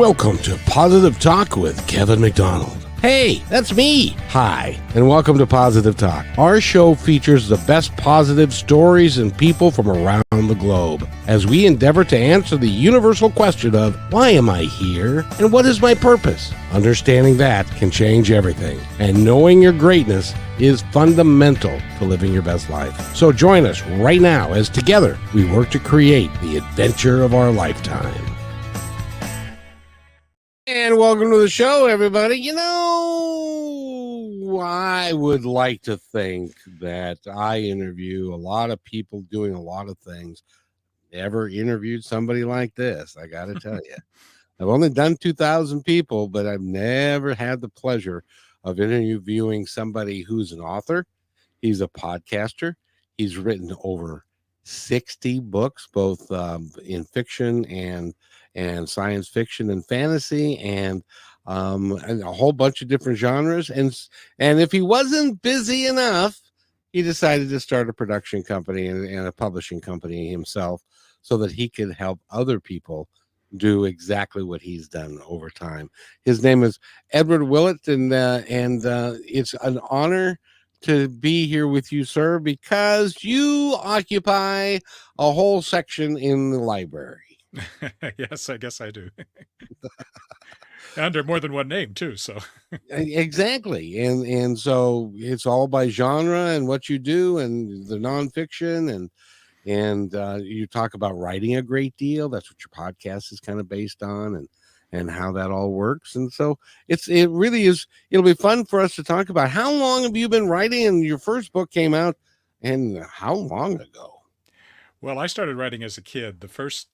Welcome to Positive Talk with Kevin McDonald. Hey, that's me. Hi, and welcome to Positive Talk. Our show features the best positive stories and people from around the globe as we endeavor to answer the universal question of why am I here and what is my purpose? Understanding that can change everything, and knowing your greatness is fundamental to living your best life. So join us right now as together we work to create the adventure of our lifetime. And welcome to the show, everybody. You know, I would like to think that I interview a lot of people doing a lot of things. Never interviewed somebody like this, I got to tell you. I've only done 2,000 people, but I've never had the pleasure of interviewing somebody who's an author. He's a podcaster. He's written over 60 books, both in fiction and science fiction and fantasy and a whole bunch of different genres. And if he wasn't busy enough, he decided to start a production company and a publishing company himself so that he could help other people do exactly what he's done over time. His name is Edward Willett, and it's an honor to be here with you, sir, because you occupy a whole section in the library. Yes, I guess I do. Under more than one name too, so. Exactly. And so it's all by genre and what you do and the nonfiction and you talk about writing a great deal. That's what your podcast is kind of based on and how that all works. And so it really is, it'll be fun for us to talk about. How long have you been writing? And your first book came out and how long ago? Well, I started writing as a kid. The first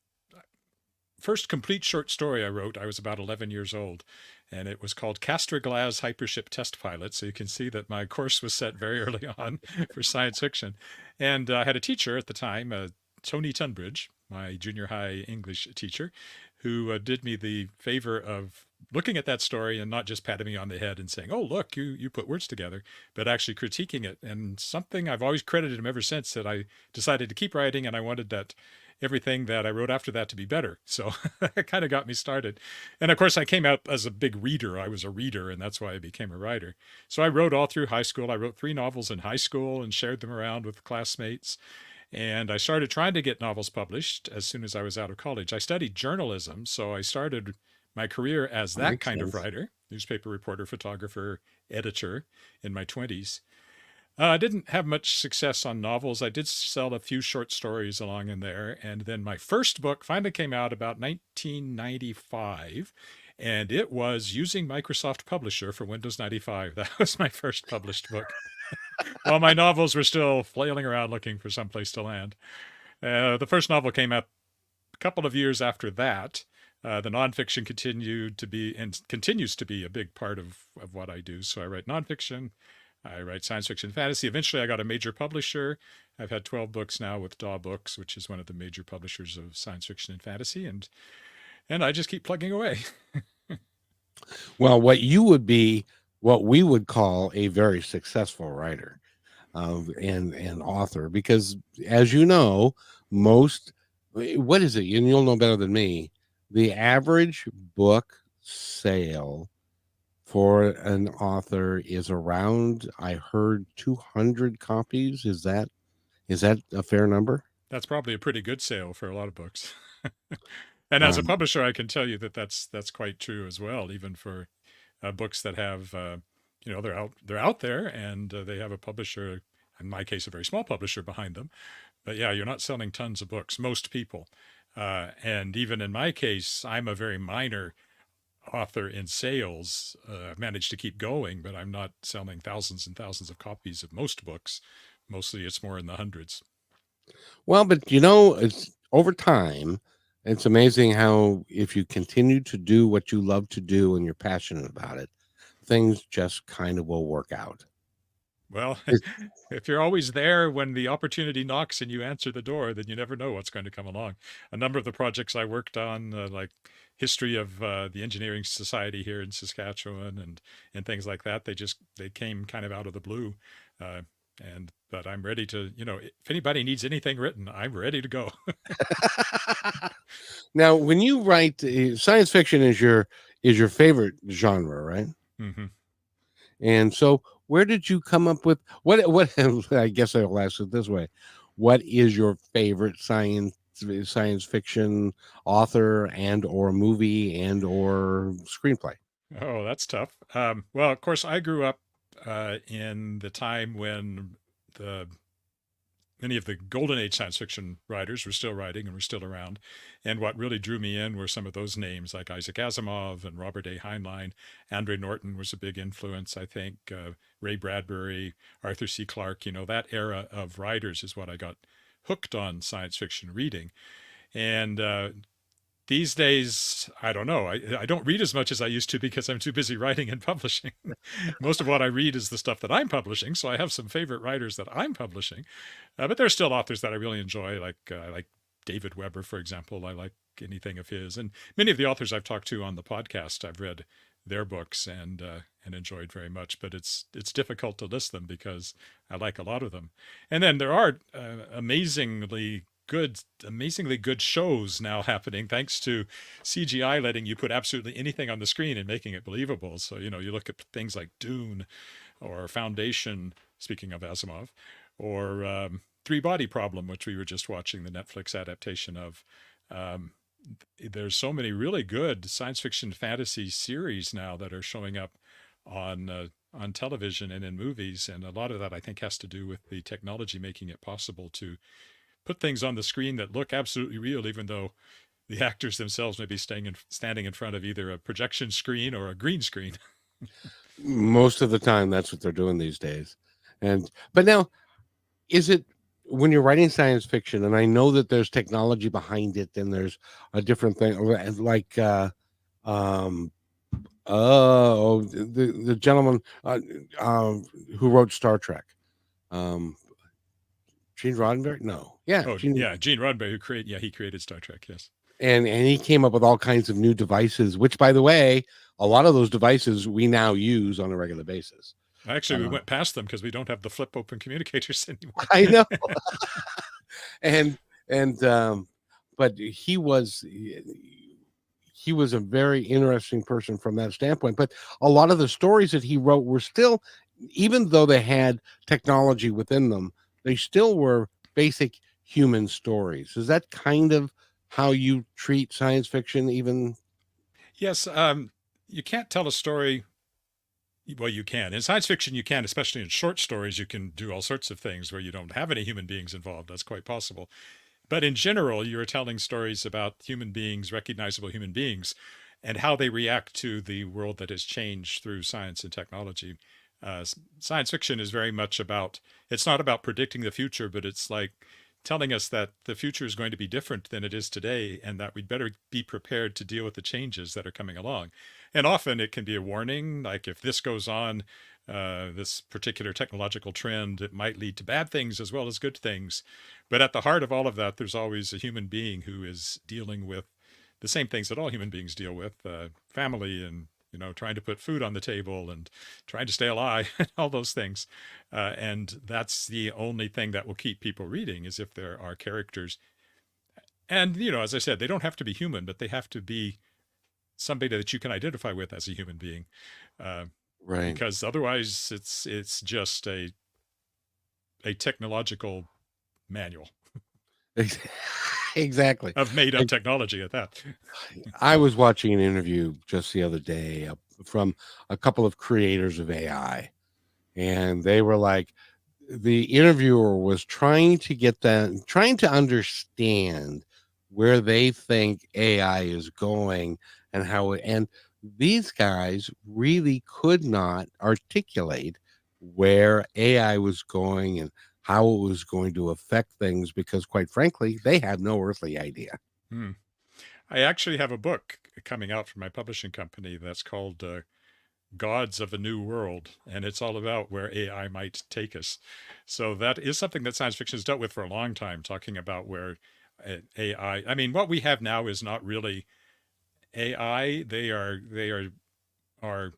complete short story I wrote, I was about 11 years old, and it was called Castor Glass Hypership Test Pilot. So you can see that my course was set very early on for science fiction. And I had a teacher at the time, Tony Tunbridge, my junior high English teacher, who did me the favor of looking at that story and not just patting me on the head and saying, oh, look, you put words together, but actually critiquing it. And something I've always credited him ever since, that I decided to keep writing, and I wanted that everything that I wrote after that to be better. So it kind of got me started. And of course, I came out as a big reader. I was a reader, and that's why I became a writer. So I wrote all through high school. I wrote 3 novels in high school and shared them around with classmates. And I started trying to get novels published as soon as I was out of college. I studied journalism, so I started my career as that kind of writer, newspaper reporter, photographer, editor in my 20s. I didn't have much success on novels. I did sell a few short stories along in there. And then my first book finally came out about 1995. And it was using Microsoft Publisher for Windows 95. That was my first published book. While my novels were still flailing around looking for some place to land. The first novel came out a couple of years after that. The nonfiction continued to be and continues to be a big part of what I do. So I write nonfiction. I write science fiction fantasy. Eventually, I got a major publisher. I've had 12 books now with Daw Books, which is one of the major publishers of science fiction and fantasy. And I just keep plugging away. Well, what we would call a very successful writer and author, because as you know, what is it? And you'll know better than me. The average book sale for an author is around, I heard, 200 copies. Is that a fair number? That's probably a pretty good sale for a lot of books. And as a publisher, I can tell you that that's quite true as well, even for books that have, they're out there and they have a publisher, in my case, a very small publisher behind them. But yeah, you're not selling tons of books, most people. And even in my case, I'm a very minor author in sales. I've managed to keep going, but I'm not selling thousands and thousands of copies of most books. Mostly it's more in the hundreds. Well, but it's over time. It's amazing how if you continue to do what you love to do and you're passionate about it, things just kind of will work out. Well, if you're always there when the opportunity knocks and you answer the door, then you never know what's going to come along. A number of the projects I worked on, like history of the engineering society here in Saskatchewan and things like that, they came kind of out of the blue. But I'm ready to, if anybody needs anything written, I'm ready to go. Now, when you write, science fiction is your favorite genre, right? Hmm. And so, where did you come up with what? What I guess I'll ask it this way: what is your favorite science fiction author and or movie and or screenplay? Oh, that's tough. Well, of course, I grew up in the time when the many of the golden age science fiction writers were still writing and were still around. And what really drew me in were some of those names like Isaac Asimov and Robert A. Heinlein. Andre Norton was a big influence, I think. Ray Bradbury, Arthur C. Clarke, that era of writers is what I got hooked on science fiction reading. And these days, I don't know. I don't read as much as I used to because I'm too busy writing and publishing. Most of what I read is the stuff that I'm publishing. So I have some favorite writers that I'm publishing. But there's still authors that I really enjoy, like I like David Weber, for example. I like anything of his, and many of the authors I've talked to on the podcast, I've read their books and enjoyed very much. But it's difficult to list them because I like a lot of them. And then there are amazingly good shows now happening thanks to CGI letting you put absolutely anything on the screen and making it believable. So you look at things like Dune or Foundation, speaking of Asimov, or Three Body Problem, which we were just watching the Netflix adaptation of. Um, there's so many really good science fiction fantasy series now that are showing up on television and in movies, and a lot of that I think has to do with the technology making it possible to put things on the screen that look absolutely real, even though the actors themselves may be standing in front of either a projection screen or a green screen. Most of the time, that's what they're doing these days. And but now, is it when you're writing science fiction? And I know that there's technology behind it, and there's a different thing, like um, the gentleman who wrote Star Trek. Um, Gene Roddenberry? No. Yeah, Oh Gene. yeah, Gene Roddenberry, he created Star Trek. Yes. And he came up with all kinds of new devices, which, by the way, a lot of those devices we now use on a regular basis. Actually, we Uh, went past them because we don't have the flip open communicators anymore. I know. and and but he was a very interesting person from that standpoint. But a lot of the stories that he wrote were still, even though they had technology within them, they still were basic human stories. Is that kind of how you treat science fiction? Even Yes, you can't tell a story. Well, you can. In science fiction, you can, especially in short stories, you can do all sorts of things where you don't have any human beings involved. That's quite possible. But in general, you're telling stories about human beings, recognizable human beings, and how they react to the world that has changed through science and technology. Science fiction is very much about, it's not about predicting the future, but it's like telling us that the future is going to be different than it is today and that we'd better be prepared to deal with the changes that are coming along. And often it can be a warning, like if this goes on, this particular technological trend, it might lead to bad things as well as good things. But at the heart of all of that, there's always a human being who is dealing with the same things that all human beings deal with, family and trying to put food on the table and trying to stay alive and all those things. And that's the only thing that will keep people reading is if there are characters. And, as I said, they don't have to be human, but they have to be somebody that you can identify with as a human being. Uh, right. because otherwise it's just a technological manual Exactly. of made up technology at that. I was watching an interview just the other day from a couple of creators of AI, and they were like, the interviewer was trying to understand where they think AI is going and and these guys really could not articulate where AI was going and how it was going to affect things because, quite frankly, they had no earthly idea. Hmm. I actually have a book coming out from my publishing company that's called Gods of a New World, and it's all about where AI might take us. So that is something that science fiction has dealt with for a long time, talking about where AI. I mean, what we have now is not really AI. They are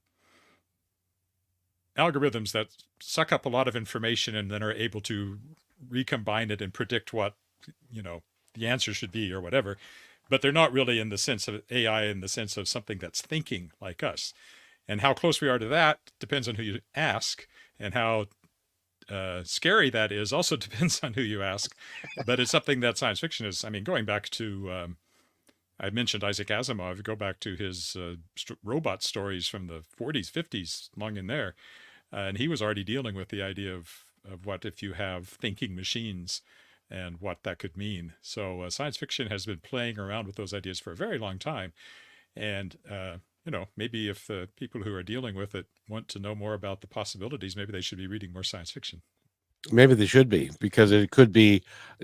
algorithms that suck up a lot of information and then are able to recombine it and predict what, you know, the answer should be or whatever. But they're not really in the sense of AI in the sense of something that's thinking like us. And how close we are to that depends on who you ask, and how scary that is also depends on who you ask. But it's something that science fiction is. I mean, going back to I mentioned Isaac Asimov. Go back to his robot stories from the 40s, 50s, long in there, and he was already dealing with the idea of what if you have thinking machines and what that could mean. So science fiction has been playing around with those ideas for a very long time, and you know, maybe if the people who are dealing with it want to know more about the possibilities, maybe they should be reading more science fiction. Maybe they should be, because it could be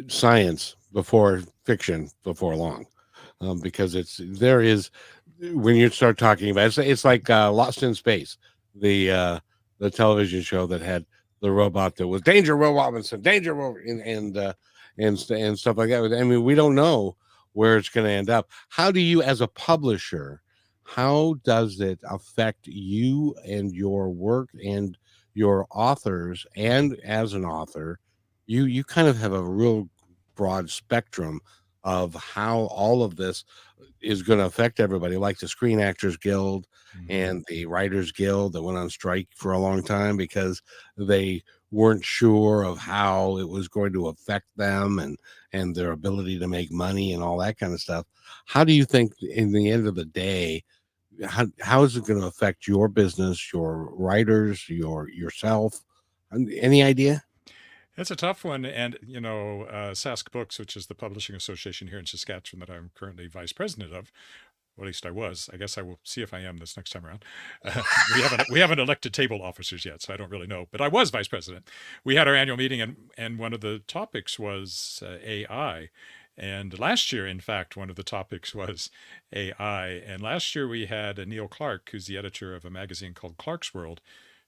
science before fiction before long. Because there is, when you start talking about it's like Lost in Space, the television show that had the robot that was Danger Will Robinson, Danger Will, and stuff like that. I mean, we don't know where it's going to end up. How do you, as a publisher, how does it affect you and your work and your authors? And as an author, you kind of have a real broad spectrum of how all of this is going to affect everybody, like the Screen Actors Guild and the Writers Guild that went on strike for a long time because they weren't sure of how it was going to affect them and their ability to make money and all that kind of stuff. How do you think, in the end of the day, how is it going to affect your business, your writers, yourself? Any idea? It's a tough one, and you know, Sask Books, which is the publishing association here in Saskatchewan that I'm currently vice president of, or at least I was. I guess I will see if I am this next time around. We haven't elected table officers yet, so I don't really know. But I was vice president. We had our annual meeting, and one of the topics was AI. And last year, in fact, one of the topics was AI. And last year we had Neil Clark, who's the editor of a magazine called Clark's World,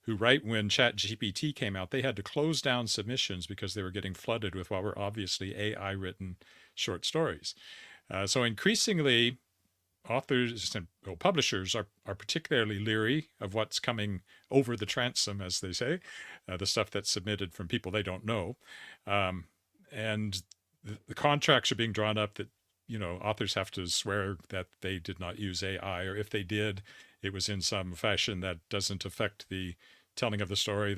who, right when ChatGPT came out, they had to close down submissions because they were getting flooded with what were obviously AI written short stories. So increasingly, authors and publishers are particularly leery of what's coming over the transom, as they say, the stuff that's submitted from people they don't know. And the contracts are being drawn up that, you know, authors have to swear that they did not use AI, or if they did, it was in some fashion that doesn't affect the telling of the story.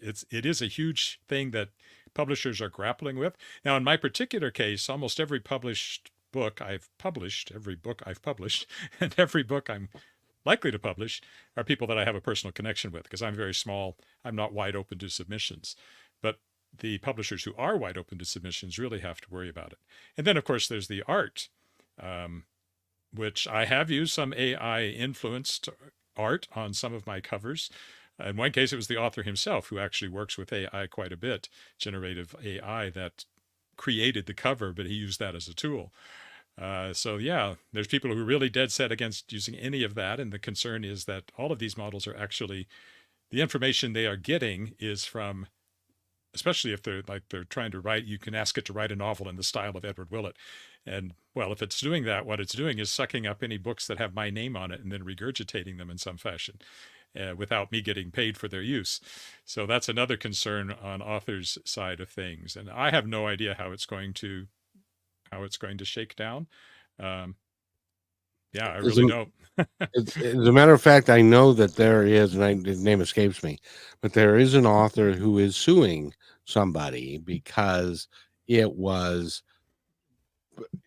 It is a huge thing that publishers are grappling with. Now, in my particular case, almost every book I've published, and every book I'm likely to publish are people that I have a personal connection with, because I'm very small. I'm not wide open to submissions. But the publishers who are wide open to submissions really have to worry about it. And then, of course, there's the art, which I have used some AI influenced art on some of my covers. In one case, it was the author himself who actually works with AI quite a bit, generative AI, that created the cover, but he used that as a tool. So yeah, there's people who are really dead set against using any of that. And the concern is that all of these models are actually, the information they are getting is from, especially if they're trying to write, you can ask it to write a novel in the style of Edward Willett. And well, if it's doing that, what it's doing is sucking up any books that have my name on it and then regurgitating them in some fashion. Without me getting paid for their use. So that's another concern on authors' side of things. And I have no idea how it's going to shake down. Yeah, I really don't. As a matter of fact, I know that there is, and his name escapes me, but there is an author who is suing somebody because it was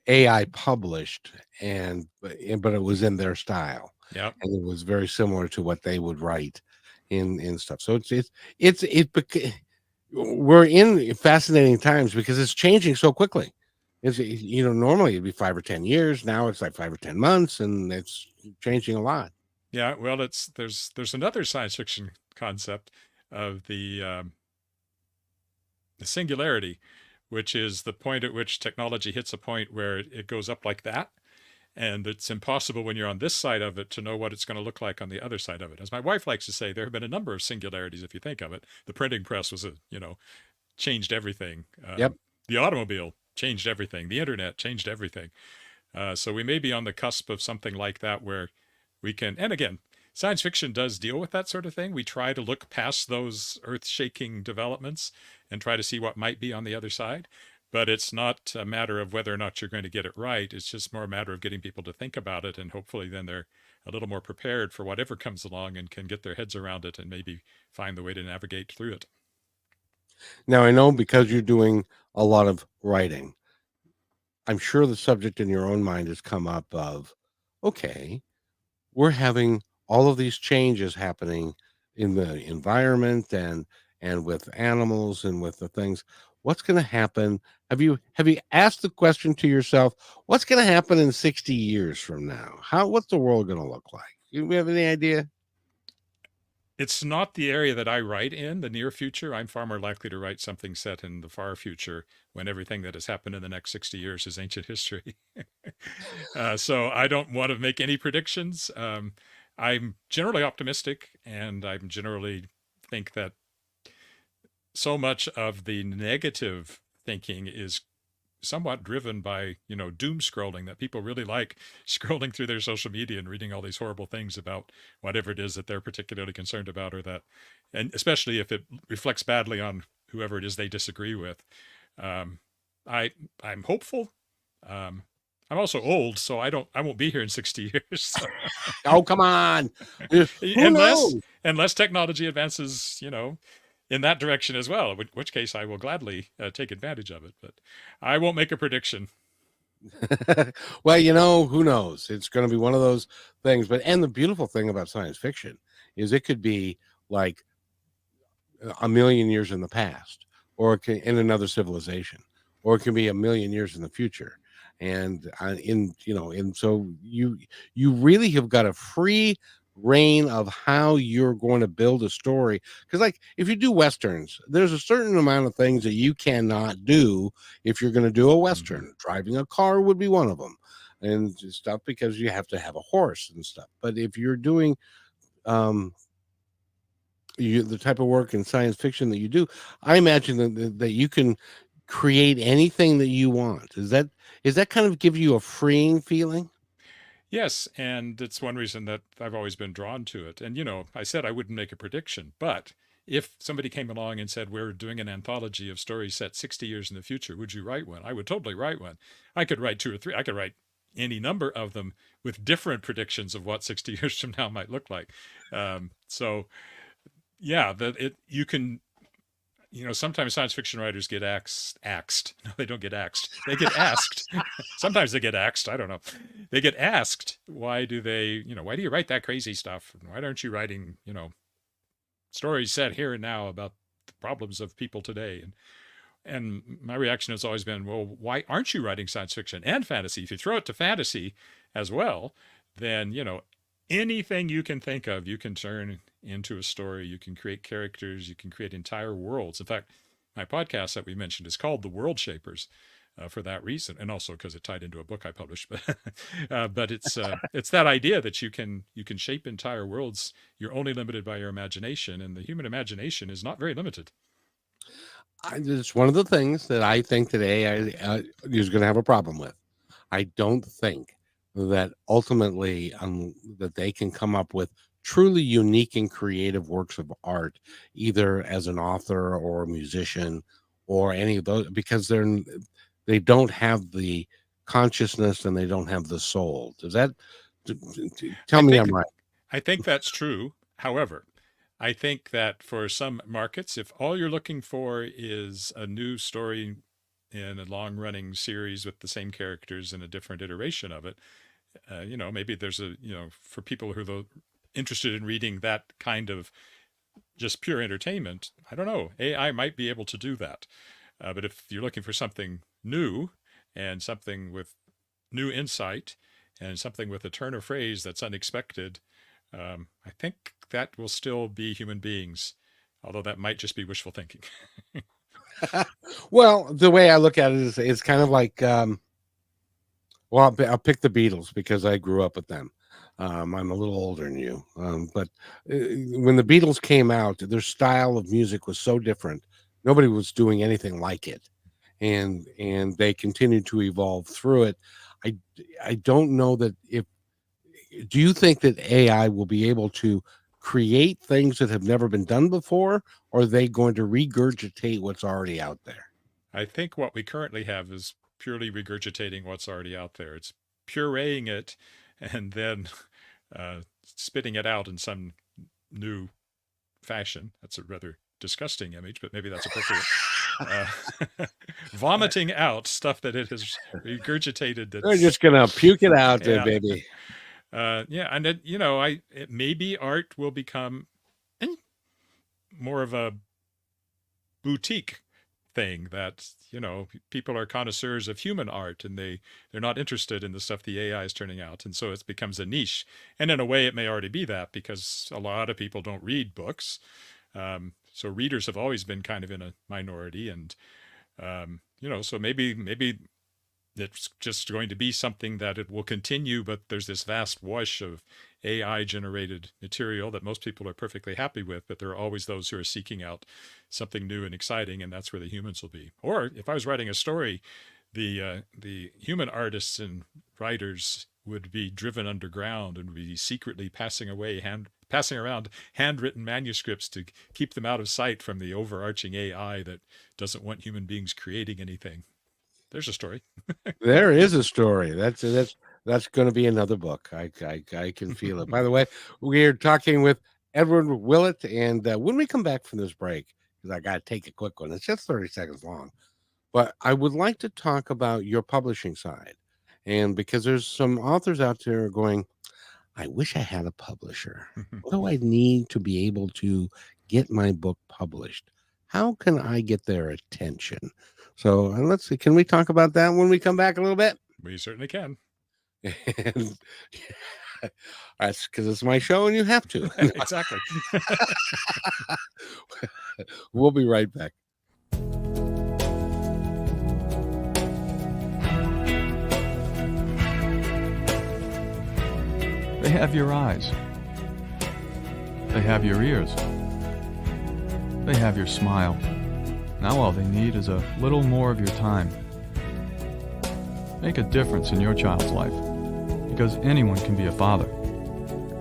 AI published, but it was in their style, Yep. and it was very similar to what they would write in stuff. So it's we're in fascinating times because it's changing so quickly. Normally it'd be 5 or 10 years. Now it's like 5 or 10 months, and it's changing a lot. Yeah. Well, there's another science fiction concept of the singularity, which is the point at which technology hits a point where it goes up like that. And it's impossible when you're on this side of it to know what it's going to look like on the other side of it. As my wife likes to say, there have been a number of singularities if you think of it. The printing press was changed everything. Yep. The automobile changed everything. The internet changed everything. So we may be on the cusp of something like that where we can, and again, Science fiction does deal with that sort of thing. We try to look past those earth shaking developments and try to see what might be on the other side. But it's not a matter of whether or not you're going to get it right. It's just more a matter of getting people to think about it. And hopefully, then they're a little more prepared for whatever comes along and can get their heads around it and maybe find the way to navigate through it. Now, I know because you're doing a lot of writing, I'm sure the subject in your own mind has come up of, okay, we're having all of these changes happening in the environment and with animals and with the things. What's going to happen? Have you asked the question to yourself, what's going to happen in 60 years from now? What's the world going to look like? Do you have any idea? It's not the area that I write in, the near future. I'm far more likely to write something set in the far future when everything that has happened in the next 60 years is ancient history. So I don't want to make any predictions. I'm generally optimistic, and I'm generally think that so much of the negative thinking is somewhat driven by doom scrolling, that people really like scrolling through their social media and reading all these horrible things about whatever it is that they're particularly concerned about, or that, and especially if it reflects badly on whoever it is they disagree with. um, I'm hopeful. um, I'm also old, so I won't be here in 60 years. So Oh, come on. Who unless knows? unless technology advances, in that direction as well, in which case I will gladly take advantage of it. But I won't make a prediction. Well, who knows? It's going to be one of those things. And the beautiful thing about science fiction is it could be like a million years in the past, or it can, in another civilization, or it can be a million years in the future. And and so you really have got a free reign of how you're going to build a story. Because, like, if you do westerns, there's a certain amount of things that you cannot do if you're going to do a western. Mm-hmm. Driving a car would be one of them, and stuff, because you have to have a horse and stuff. But if you're doing um the type of work in science fiction that you do, I imagine that you can create anything that you want. Is that kind of give you a freeing feeling? Yes, and it's one reason that I've always been drawn to it. And I said I wouldn't make a prediction, but if somebody came along and said we're doing an anthology of stories set 60 years in the future, would you write one? I would totally write one. I could write two or three. I could write any number of them with different predictions of what 60 years from now might look like. So yeah, that it you can sometimes science fiction writers get axed. No, they don't get axed. They get asked. Sometimes they get axed. I don't know. They get asked, why do why do you write that crazy stuff? And why aren't you writing, stories set here and now about the problems of people today? And my reaction has always been, well, why aren't you writing science fiction and fantasy? If you throw it to fantasy as well, then, anything you can think of, you can turn into a story. You can create characters. You can create entire worlds. In fact, my podcast that we mentioned is called The Worldshapers, for that reason, and also because it tied into a book I published. But it's that idea that you can shape entire worlds. You're only limited by your imagination, and the human imagination is not very limited. It's one of the things that I think that AI is going to have a problem with. I don't think that ultimately that they can come up with truly unique and creative works of art, either as an author or a musician or any of those, because they don't have the consciousness and they don't have the soul. Does that tell I me think I'm right? I think that's true. However, I think that for some markets, if all you're looking for is a new story in a long running series with the same characters and a different iteration of it, maybe there's for people who are interested in reading that kind of just pure entertainment, I don't know, AI might be able to do that. But if you're looking for something new and something with new insight and something with a turn of phrase that's unexpected, I think that will still be human beings, although that might just be wishful thinking. Well, the way I look at it is it's kind of like well, I'll pick the Beatles because I grew up with them. I'm a little older than you, but when the Beatles came out, their style of music was so different. Nobody was doing anything like it, and they continued to evolve through it. I I don't know that if do you think that AI will be able to create things that have never been done before, or are they going to regurgitate what's already out there? I think what we currently have is purely regurgitating what's already out there. It's pureeing it and then spitting it out in some new fashion. That's a rather disgusting image, but maybe that's appropriate. Uh, vomiting out stuff that it has regurgitated. They're That's just gonna puke it out there, yeah, baby. yeah, and maybe art will become more of a boutique thing that people are connoisseurs of human art and they're not interested in the stuff the AI is turning out, and so it becomes a niche. And in a way, it may already be that because a lot of people don't read books, so readers have always been kind of in a minority, and so maybe it's just going to be something that it will continue, but there's this vast wash of AI generated material that most people are perfectly happy with, but there are always those who are seeking out something new and exciting, and that's where the humans will be. Or if I was writing a story, the human artists and writers would be driven underground and would be secretly passing around handwritten manuscripts to keep them out of sight from the overarching AI that doesn't want human beings creating anything. There's a story. There is a story. That's going to be another book. I can feel it. By the way, we're talking with Edward Willett, and when we come back from this break, because I got to take a quick one. It's just 30 seconds long, but I would like to talk about your publishing side, and because there's some authors out there going, I wish I had a publisher. What do I need to be able to get my book published? How can I get their attention? So let's see. Can we talk about that when we come back a little bit? We certainly can. And that's because it's my show and you have to. Exactly. We'll be right back. They have your eyes. They have your ears. They have your smile. Now all they need is a little more of your time. Make a difference in your child's life, because anyone can be a father.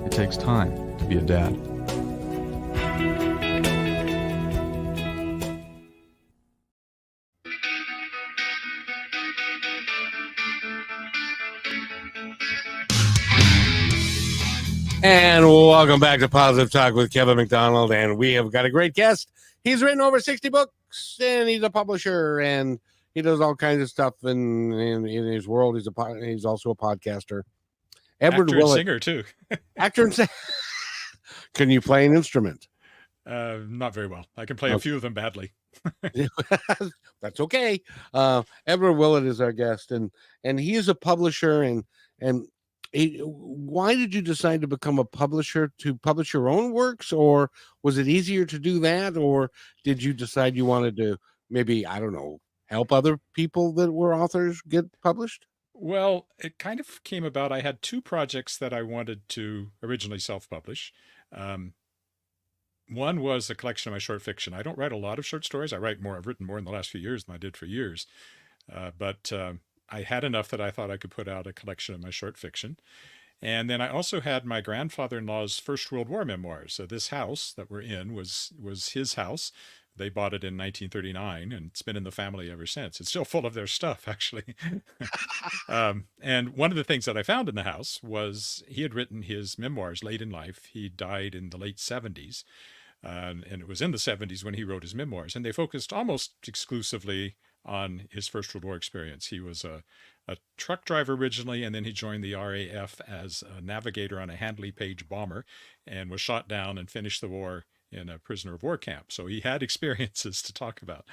It takes time to be a dad. And welcome back to Positive Talk with Kevin McDonald. And we have got a great guest. He's written over 60 books, and he's a publisher, and he does all kinds of stuff in his world. He's also a podcaster. Edward Actor Willett, and singer too. Actor and singer. Can you play an instrument? Not very well. I can play a few of them badly. That's okay. Edward Willett is our guest, and he is a publisher. And why did you decide to become a publisher, to publish your own works, or was it easier to do that, or did you decide you wanted to maybe, I don't know, help other people that were authors get published? Well, it kind of came about. I had two projects that I wanted to originally self-publish. One was a collection of my short fiction. I don't write a lot of short stories. I've written more in the last few years than I did for years. But I had enough that I thought I could put out a collection of my short fiction. And then I also had my grandfather-in-law's First World War memoirs. So this house that we're in was his house. They bought it in 1939, and it's been in the family ever since. It's still full of their stuff, actually. And one of the things that I found in the house was he had written his memoirs late in life. He died in the late 70s. And it was in the 70s when he wrote his memoirs. And they focused almost exclusively on his First World War experience. He was a truck driver originally, and then he joined the RAF as a navigator on a Handley Page bomber and was shot down and finished the war in a prisoner of war camp. So he had experiences to talk about.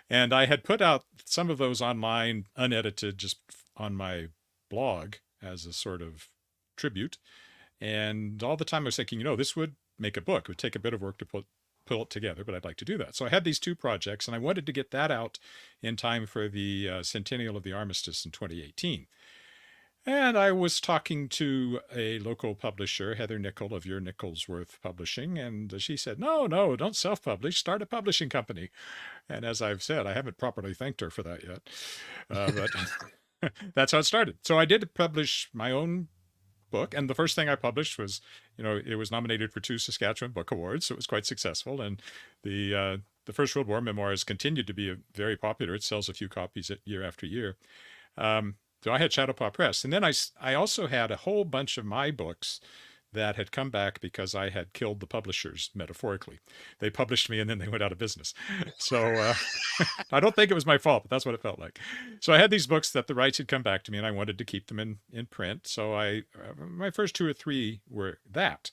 And I had put out some of those online, unedited, just on my blog as a sort of tribute. And all the time I was thinking, this would make a book. It would take a bit of work to pull it together, but I'd like to do that. So I had these two projects, and I wanted to get that out in time for the centennial of the armistice in 2018. And I was talking to a local publisher, Heather Nichol of Your Nicholsworth Publishing, and she said, no, don't self-publish, start a publishing company. And as I've said, I haven't properly thanked her for that yet, but that's how it started. So I did publish my own book. And the first thing I published was, it was nominated for 2 Saskatchewan Book Awards, so it was quite successful. And the First World War memoir has continued to be very popular. It sells a few copies year after year. So I had Shadowpaw Press. And then I also had a whole bunch of my books that had come back because I had killed the publishers, metaphorically. They published me and then they went out of business. So I don't think it was my fault, but that's what it felt like. So I had these books that the rights had come back to me and I wanted to keep them in print. So my first 2 or 3 were that.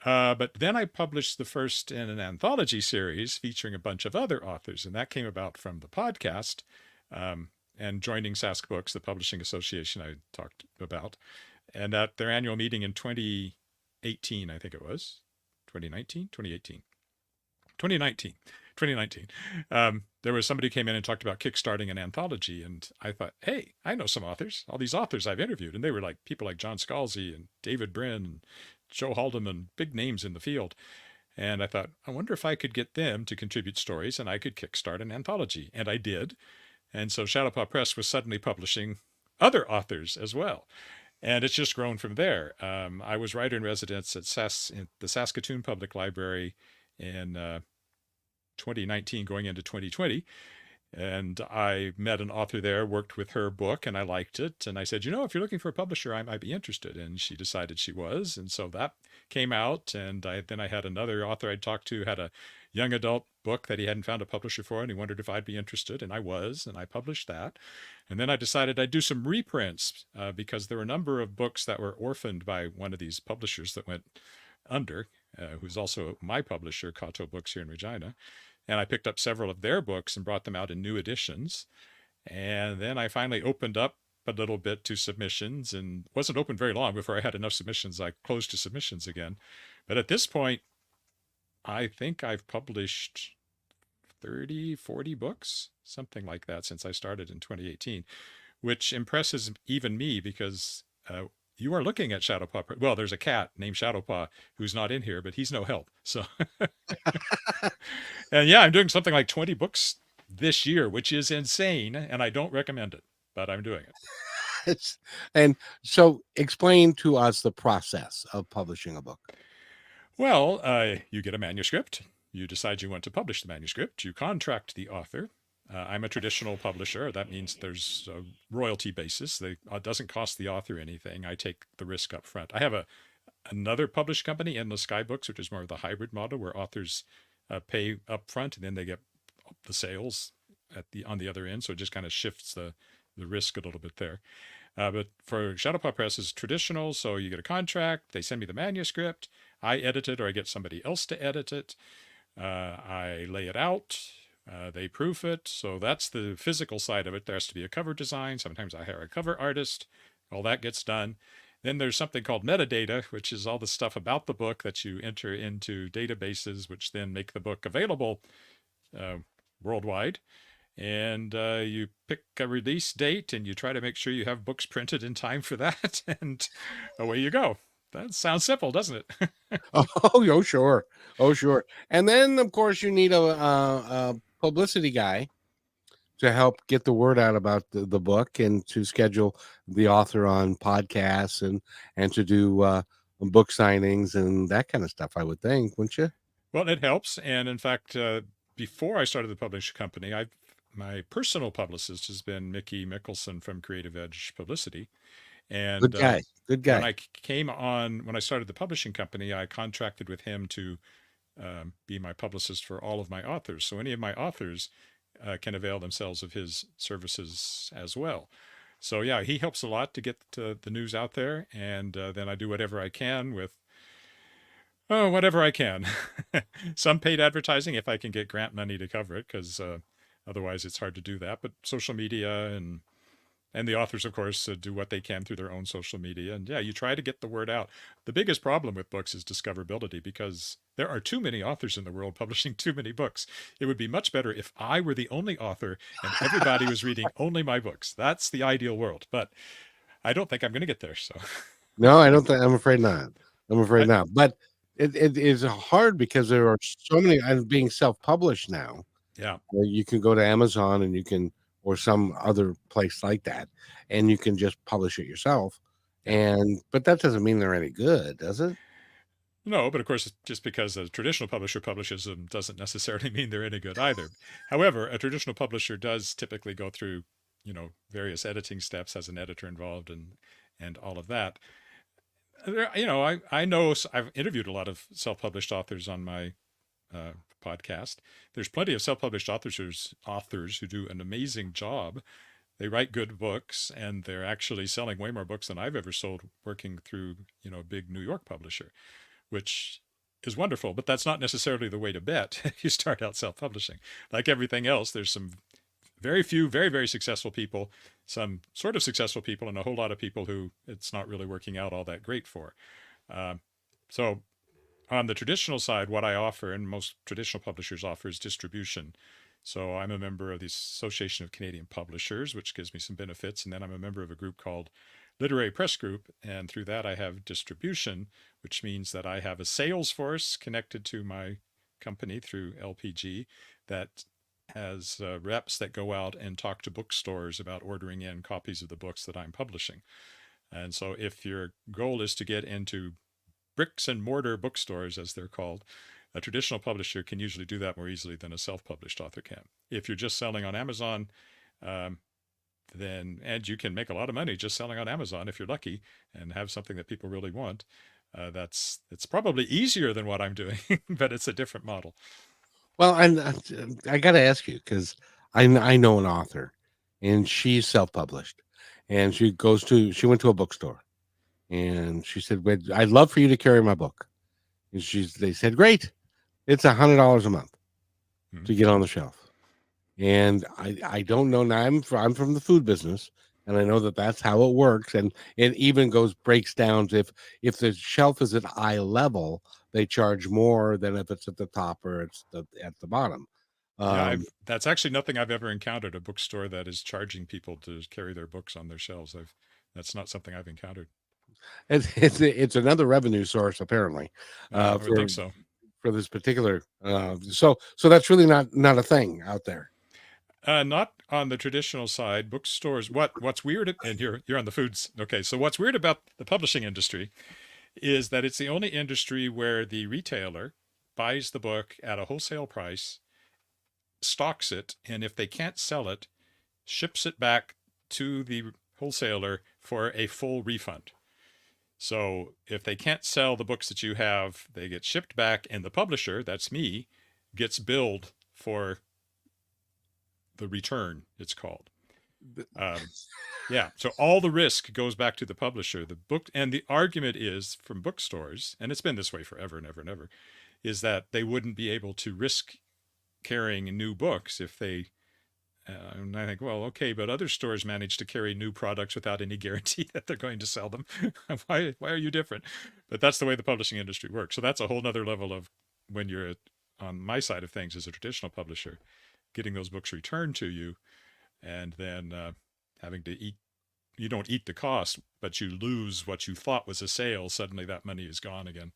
But then I published the first in an anthology series featuring a bunch of other authors. And that came about from the podcast and joining Sask Books, the publishing association I talked about. And at their annual meeting in 2018, I think it was, 2019, 2018, 2019, there was somebody who came in and talked about kickstarting an anthology. And I thought, hey, I know some authors, all these authors I've interviewed. And they were like people like John Scalzi and David Brin and Joe Haldeman, big names in the field. And I thought, I wonder if I could get them to contribute stories and I could kickstart an anthology. And I did. And so Shadowpaw Press was suddenly publishing other authors as well. And it's just grown from there. I was writer in residence at the Saskatoon Public Library in 2019 going into 2020. And I met an author there, worked with her book, and I liked it. And I said, if you're looking for a publisher, I might be interested. And she decided she was. And so that came out. And then I had another author I talked to, had a young adult book that he hadn't found a publisher for, and he wondered if I'd be interested. And I was, and I published that. And then I decided I'd do some reprints because there were a number of books that were orphaned by one of these publishers that went under, who's also my publisher, Kato Books here in Regina. And I picked up several of their books and brought them out in new editions. And then I finally opened up a little bit to submissions, and wasn't open very long before I had enough submissions. I closed to submissions again. But at this point, I think I've published 30, 40 books, something like that, since I started in 2018, which impresses even me because you are looking at Shadowpaw. Well, there's a cat named Shadowpaw who's not in here, but he's no help. So, and yeah, I'm doing something like 20 books this year, which is insane. And I don't recommend it, but I'm doing it. And so explain to us the process of publishing a book. Well, you get a manuscript. You decide you want to publish the manuscript. You contract the author. I'm a traditional publisher. That means there's a royalty basis. It doesn't cost the author anything. I take the risk up front. I have another published company, Endless Sky Books, which is more of the hybrid model where authors pay up front and then they get the sales on the other end. So it just kind of shifts the risk a little bit there. But for Shadowpaw Press is traditional. So you get a contract. They send me the manuscript. I edit it, or I get somebody else to edit it. I lay it out. They proof it. So that's the physical side of it. There has to be a cover design. Sometimes I hire a cover artist. All that gets done. Then there's something called metadata, which is all the stuff about the book that you enter into databases, which then make the book available worldwide. And you pick a release date and you try to make sure you have books printed in time for that. And away you go. That sounds simple, doesn't it? Oh, sure. Oh, sure. And then, of course, you need a publicity guy to help get the word out about the book and to schedule the author on podcasts and to do book signings and that kind of stuff, I would think, wouldn't you? Well, it helps. And in fact, before I started the publishing company, my personal publicist has been Mickey Mickelson from Creative Edge Publicity. And good guy. When I started the publishing company, I contracted with him to be my publicist for all of my authors. So any of my authors can avail themselves of his services as well. So yeah, he helps a lot to get the news out there. And then I do whatever I can with, whatever I can. Some paid advertising if I can get grant money to cover it, because otherwise it's hard to do that. But social media and the authors, of course, do what they can through their own social media. And yeah, you try to get the word out. The biggest problem with books is discoverability, because there are too many authors in the world publishing too many books. It would be much better if I were the only author and everybody was reading only my books. That's the ideal world. But I don't think I'm going to get there. So no, I don't think. I'm afraid not. But it is hard because there are so many. I'm being self-published now. Yeah, you can go to Amazon and you can, or some other place like that, and you can just publish it yourself Yeah. but that doesn't mean they're any good, does it? No, but of course, just because a traditional publisher publishes them doesn't necessarily mean they're any good either. However, a traditional publisher does typically go through, various editing steps, has an editor involved, and all of that. I know I've interviewed a lot of self-published authors on my uh, podcast. There's plenty of self-published authors who do an amazing job. They write good books, and they're actually selling way more books than I've ever sold working through, a big New York publisher, which is wonderful. But that's not necessarily the way to bet if you start out self-publishing. Like everything else, there's some very few, very, very successful people, some sort of successful people, and a whole lot of people who it's not really working out all that great for. Uh, so on the traditional side, what I offer, and most traditional publishers offer, is distribution. So I'm a member of the Association of Canadian Publishers, which gives me some benefits. And then I'm a member of a group called Literary Press Group. And through that, I have distribution, which means that I have a sales force connected to my company through LPG that has reps that go out and talk to bookstores about ordering in copies of the books that I'm publishing. And so if your goal is to get into bricks and mortar bookstores, as they're called, a traditional publisher can usually do that more easily than a self-published author can. If you're just selling on Amazon, and you can make a lot of money just selling on Amazon if you're lucky and have something that people really want. It's probably easier than what I'm doing, but it's a different model. Well, and I got to ask you because I know an author, and she's self-published, and she went to a bookstore, and she said, "I'd love for you to carry my book." And they said, "Great, it's $100 a month to get on the shelf." And I don't know. Now I'm from the food business, and I know that that's how it works. And it even breaks down to if the shelf is at eye level, they charge more than if it's at the top or it's at the bottom. Yeah, that's actually nothing I've ever encountered, a bookstore that is charging people to carry their books on their shelves. That's not something I've encountered. It's another revenue source apparently. I would think so. For this particular. So that's really not a thing out there. Not on the traditional side. Bookstores. What's weird, and you're on the foods. Okay, so what's weird about the publishing industry is that it's the only industry where the retailer buys the book at a wholesale price, stocks it, and if they can't sell it, ships it back to the wholesaler for a full refund. So if they can't sell the books that you have, they get shipped back, and the publisher, that's me, gets billed for the return, it's called. Yeah, so all the risk goes back to the publisher. The book, and the argument is from bookstores, and it's been this way forever and ever and ever, is that they wouldn't be able to risk carrying new books if they. And I think, well, okay, but other stores manage to carry new products without any guarantee that they're going to sell them. Why are you different? But that's the way the publishing industry works. So that's a whole nother level of when you're on my side of things as a traditional publisher, getting those books returned to you, and then having to eat. You don't eat the cost, but you lose what you thought was a sale. Suddenly that money is gone again.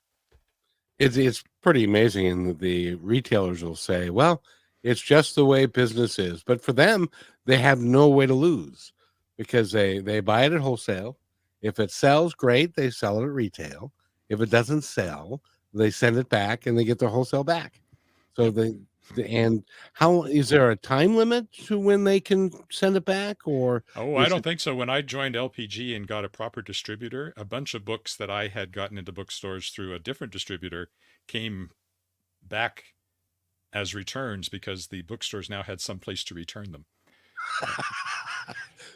It's pretty amazing, and the retailers will say, "Well, it's just the way business is." But for them, they have no way to lose because they buy it at wholesale. If it sells, great, they sell it at retail. If it doesn't sell, they send it back and they get their wholesale back. So and how is there a time limit to when they can send it back, or I don't think so. When I joined LPG and got a proper distributor, a bunch of books that I had gotten into bookstores through a different distributor came back as returns because the bookstores now had some place to return them.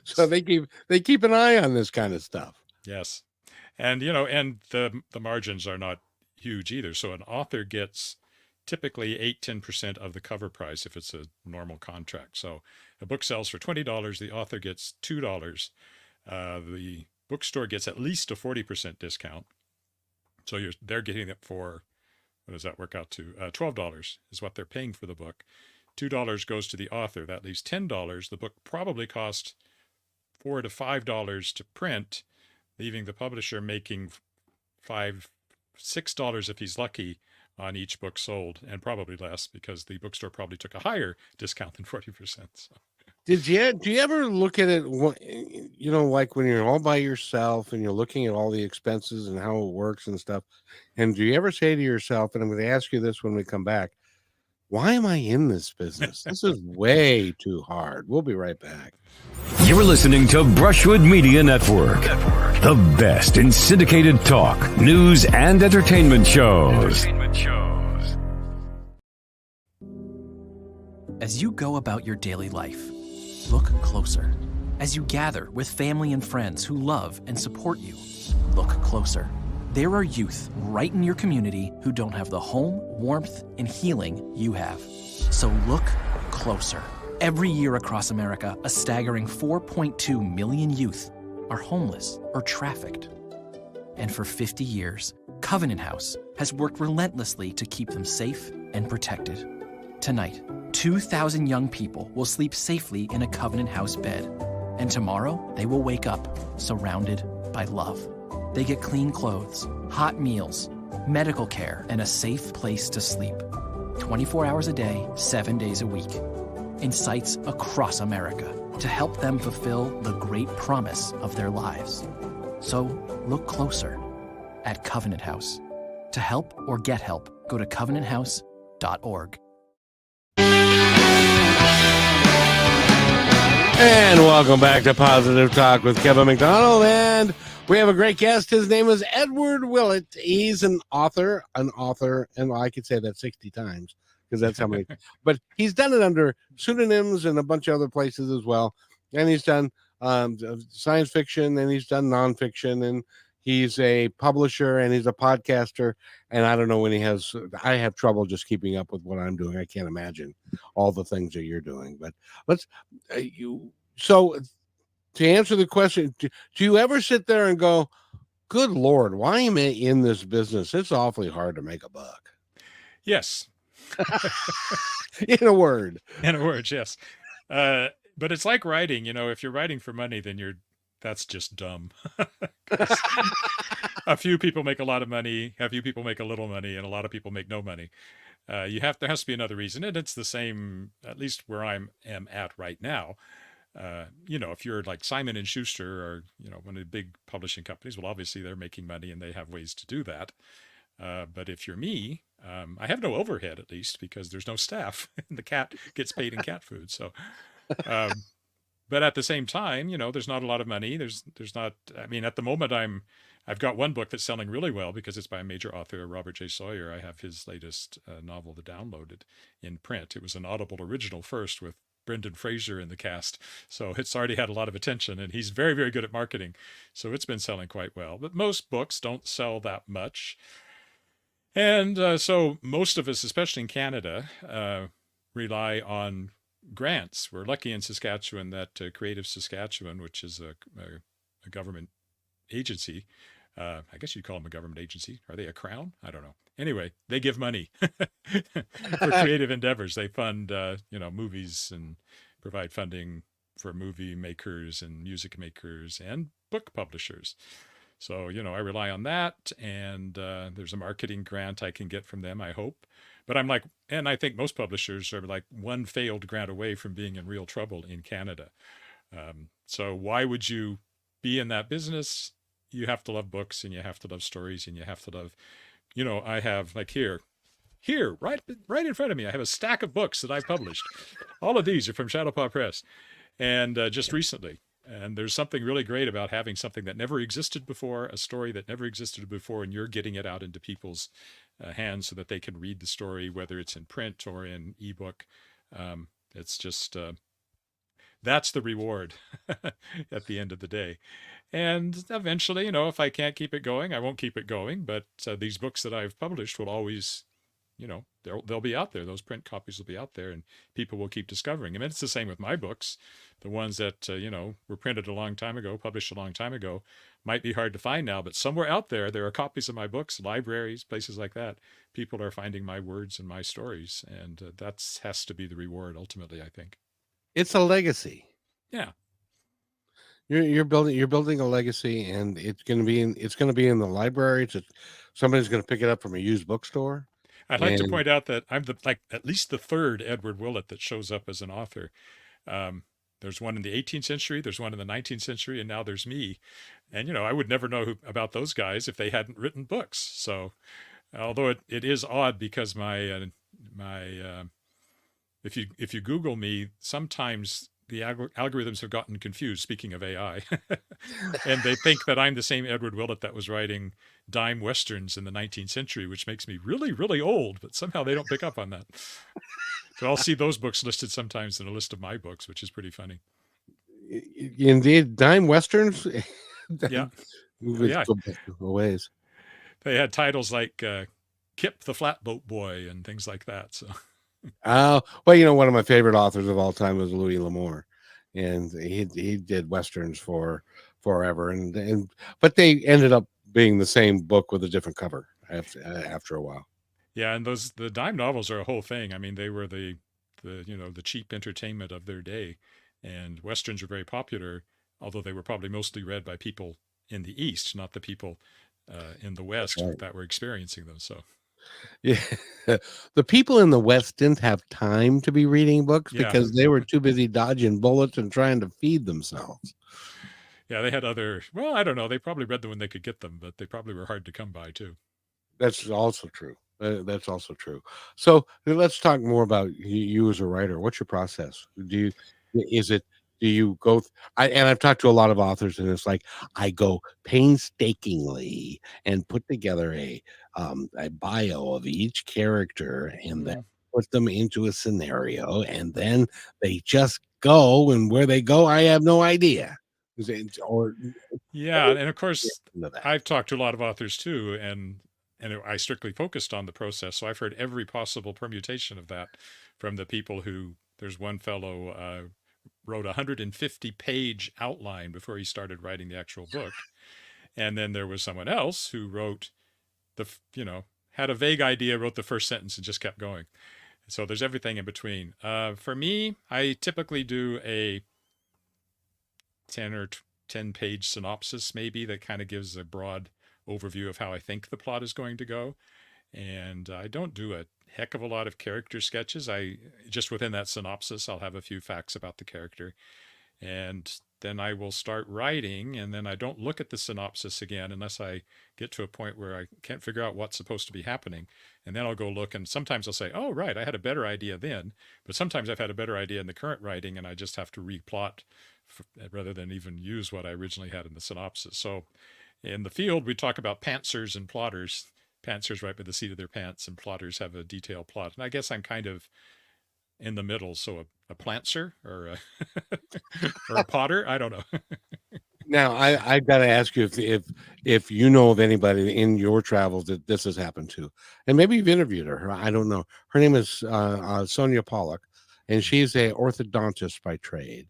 So they keep an eye on this kind of stuff. Yes. And and the margins are not huge either. So an author gets typically 8-10% of the cover price if it's a normal contract. So a book sells for $20, the author gets $2. The bookstore gets at least a 40% discount. So they're getting it for, what does that work out to? $12 is what they're paying for the book. $2 goes to the author. That leaves $10. The book probably cost $4 to $5 to print, leaving the publisher making $6 if he's lucky on each book sold, and probably less because the bookstore probably took a higher discount than 40%. So. do you ever look at it, like when you're all by yourself and you're looking at all the expenses and how it works and stuff, and do you ever say to yourself, and I'm going to ask you this when we come back, why am I in this business? This is way too hard. We'll be right back. You're listening to Brushwood Media Network, the best in syndicated talk, news, and entertainment shows. As you go about your daily life, look closer. As you gather with family and friends who love and support you, look closer. There are youth right in your community who don't have the home, warmth, and healing you have. So look closer. Every year across America, a staggering 4.2 million youth are homeless or trafficked. And for 50 years, Covenant House has worked relentlessly to keep them safe and protected. Tonight, 2,000 young people will sleep safely in a Covenant House bed. And tomorrow, they will wake up surrounded by love. They get clean clothes, hot meals, medical care, and a safe place to sleep. 24 hours a day, 7 days a week. In sites across America to help them fulfill the great promise of their lives. So look closer at Covenant House. To help or get help, go to covenanthouse.org. And welcome back to Positive Talk with Kevin McDonald. And we have a great guest. His name is Edward Willett. He's an author, and I could say that 60 times because that's how many, but he's done it under pseudonyms and a bunch of other places as well. And he's done science fiction, and he's done nonfiction, and he's a publisher, and he's a podcaster. And I don't know when I have trouble just keeping up with what I'm doing. I can't imagine all the things that you're doing, but so to answer the question, do you ever sit there and go, good Lord, why am I in this business? It's awfully hard to make a buck. Yes. In a word, yes. But it's like writing, if you're writing for money, then that's just dumb. A few people make a lot of money, a few people make a little money, and a lot of people make no money. There has to be another reason, and it's the same, at least where I am at right now. If you're like Simon and Schuster or, one of the big publishing companies, well, obviously they're making money and they have ways to do that. But if you're me, I have no overhead, at least, because there's no staff. The cat gets paid in cat food. So, but at the same time, there's not a lot of money. There's not, at the moment I've got one book that's selling really well because it's by a major author, Robert J. Sawyer. I have his latest novel, The Downloaded, in print. It was an Audible original first with Brendan Fraser in the cast. So it's already had a lot of attention, and he's very, very good at marketing. So it's been selling quite well. But most books don't sell that much. And so most of us, especially in Canada, rely on grants. We're lucky in Saskatchewan that Creative Saskatchewan, which is a government agency, I guess you'd call them a government agency. Are they a crown? I don't know. Anyway, they give money for creative endeavors. They fund, movies and provide funding for movie makers and music makers and book publishers. So, I rely on that, and there's a marketing grant I can get from them, I hope. But and I think most publishers are like one failed grant away from being in real trouble in Canada. So why would you be in that business? You have to love books, and you have to love stories, and you have to love, I have like here, right in front of me, I have a stack of books that I published. All of these are from Shadowpaw Press, and just recently. And there's something really great about having something that never existed before, a story that never existed before, and you're getting it out into people's hands so that they can read the story, whether it's in print or in ebook. It's just, that's the reward at the end of the day. And eventually, if I can't keep it going, I won't keep it going. But these books that I've published will always, they'll be out there. Those print copies will be out there, and people will keep discovering them. And it's the same with my books. The ones that, were printed a long time ago, published a long time ago, might be hard to find now, but somewhere out there are copies of my books, libraries, places like that. People are finding my words and my stories, and that has to be the reward ultimately, I think. It's a legacy. Yeah. You're building a legacy, and it's going to be in the library. Somebody's going to pick it up from a used bookstore. I'd like to point out that I'm at least the third Edward Willett that shows up as an author. There's one in the 18th century, there's one in the 19th century, and now there's me. And, I would never know about those guys if they hadn't written books. So, although it is odd because if you Google me, sometimes the algorithms have gotten confused, speaking of AI, and they think that I'm the same Edward Willett that was writing dime westerns in the 19th century, which makes me really, really old, but somehow they don't pick up on that. So I'll see those books listed sometimes in a list of my books, which is pretty funny. Indeed, dime westerns. Yeah. Yeah. Go back a ways. They had titles like Kip the Flatboat Boy and things like that. So, well, one of my favorite authors of all time was Louis L'Amour, and he did westerns for forever, and but they ended up being the same book with a different cover after a while. Yeah, and the dime novels are a whole thing. I mean, they were the cheap entertainment of their day, and westerns were very popular, although they were probably mostly read by people in the East, not the people in the West that were experiencing them. So, yeah, the people in the West didn't have time to be reading books because they were too busy dodging bullets and trying to feed themselves. Yeah, they had well, I don't know. They probably read them when they could get them, but they probably were hard to come by too. That's also true. That's also true. So let's talk more about you as a writer. What's your process? Do you go? I've talked to a lot of authors, and it's like I go painstakingly and put together a bio of each character, and then put them into a scenario, and then they just go, and where they go, I have no idea. Yeah, and of course, I've talked to a lot of authors too, and I strictly focused on the process. So I've heard every possible permutation of that from the people who. There's one fellow wrote a 150-page outline before he started writing the actual book, and then there was someone else who wrote had a vague idea, wrote the first sentence, and just kept going. So there's everything in between. For me, I typically do a 10-page synopsis, maybe, that kind of gives a broad overview of how I think the plot is going to go. And I don't do a heck of a lot of character sketches. I just within that synopsis, I'll have a few facts about the character. And then I will start writing, and then I don't look at the synopsis again unless I get to a point where I can't figure out what's supposed to be happening. And then I'll go look, and sometimes I'll say, oh, right, I had a better idea then. But sometimes I've had a better idea in the current writing, and I just have to replot rather than even use what I originally had in the synopsis. So in the field, we talk about pantsers and plotters. Pantsers write by the seat of their pants, and plotters have a detailed plot. And I guess I'm kind of in the middle, so a plantser or a potter. I don't know. Now, I got to ask you if you know of anybody in your travels that this has happened to, and maybe you've interviewed her. I don't know. Her name is Sonia Pollock, and she's a orthodontist by trade,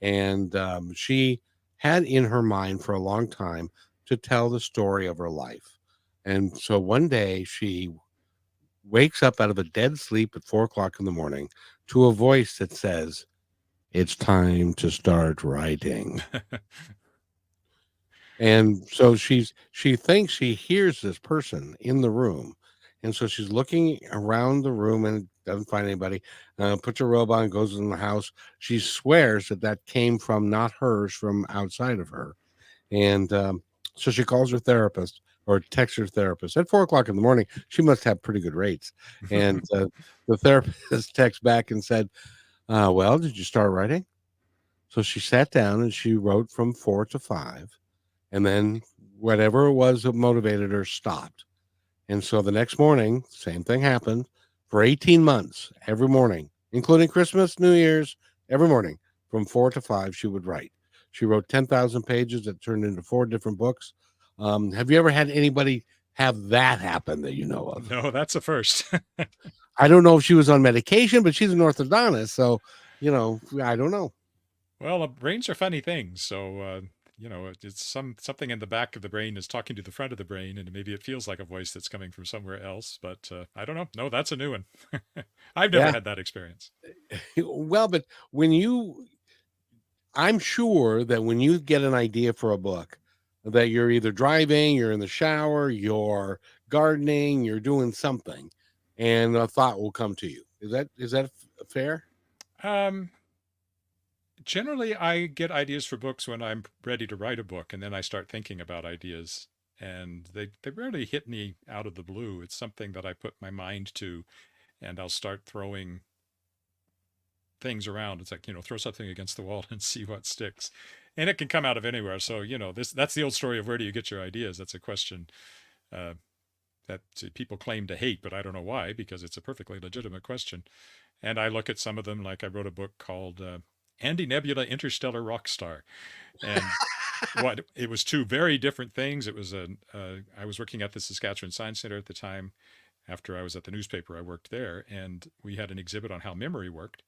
and she had in her mind for a long time to tell the story of her life, and so one day she wakes up out of a dead sleep at 4:00 in the morning to a voice that says, "It's time to start writing." And so she thinks she hears this person in the room, and so she's looking around the room and doesn't find anybody. Puts her robe on, goes in the house. She swears that came from not hers, from outside of her, and so she calls her therapist or texts her therapist at 4:00 in the morning. She must have pretty good rates, and the therapist texts back and said, "Well, did you start writing?" So she sat down and she wrote from 4 to 5. And then whatever it was that motivated her stopped. And so the next morning, same thing happened for 18 months, every morning, including Christmas, New Year's, every morning from 4 to 5, she would write. She wrote 10,000 pages that turned into 4 different books. Have you ever had anybody have that happen that you know of? No, that's a first. I don't know if she was on medication, but she's an orthodontist. So, I don't know. Well, brains are funny things. So, it's something in the back of the brain is talking to the front of the brain, and maybe it feels like a voice that's coming from somewhere else, but I don't know. No, that's a new one. I've never had that experience. Well, but I'm sure that when you get an idea for a book, that you're either driving, you're in the shower, you're gardening, you're doing something, and a thought will come to you. Is that fair? Generally, I get ideas for books when I'm ready to write a book, and then I start thinking about ideas. And they rarely hit me out of the blue. It's something that I put my mind to, and I'll start throwing things around. It's like, throw something against the wall and see what sticks. And it can come out of anywhere. So, that's the old story of where do you get your ideas? That's a question that people claim to hate, but I don't know why, because it's a perfectly legitimate question. And I look at some of them, like I wrote a book called Andy Nebula Interstellar Rockstar. And it was two very different things. It was I was working at the Saskatchewan Science Center at the time. After I was at the newspaper, I worked there, and we had an exhibit on how memory worked.